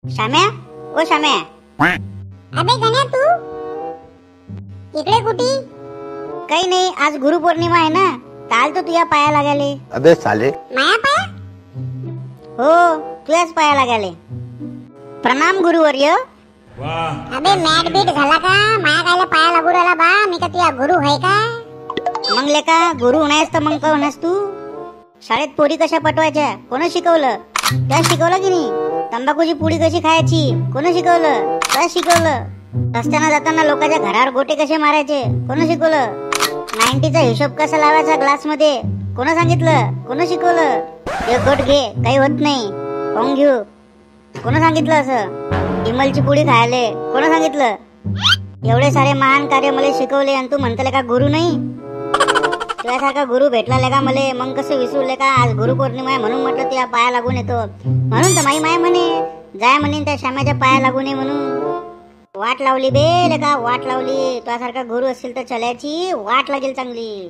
श्याम्या, ओ श्याम्या. अबे गण्या, तू इकडे कुठे? काही नाही, आज गुरुपौर्णिमा आहे ना, काल तो तुझ्या पाया लागाले. अबे साले, माया पाया? हो, तुझ्याच पाया लागाले. प्रणाम गुरुवर्य. अबे मॅट बीट झाला का? माया कायला पाया लागू राहिला बा? मी का तुझा गुरु आहे का? मग लेका गुरु नाहीस तर मग का होणास तू? शाळेत पोरी कशा पटवायच्या कोण शिकवलं? त्या शिकवलं की नाही? तंबाखूची पुडी कशी खायची कोण शिकवलं? त्या शिकवलं. रस्त्यानं जाताना लोकांच्या घरावर गोटे कसे मारायचे कोण शिकवलं? 90चा हिशोब कसा लावायचा ग्लास मध्ये कोण सांगितलं? कोण शिकवलं? एक गोट घे, काही होत नाही, पाहून घेऊ, कोण सांगितलं? असं इमलची पुडी खायले कोण सांगितलं? एवढे सारे महान कार्य मला शिकवले आणि तू म्हणतले का गुरु नाही? तुझ्यासारखा गुरु भेटला का मले? मग कसं विसरले का? आज गुरुपौर्णिमा आहे म्हणून म्हटलं तुझ्या पाया लागून येतो. म्हणून तर माई म्हणे जाय म्हणे त्या श्यामाच्या पाया लागू नये म्हणून. वाट लावली बे लेका, वाट लावली. तुझ्यासारखा गुरु असेल तर चल्याची वाट लागेल चांगली.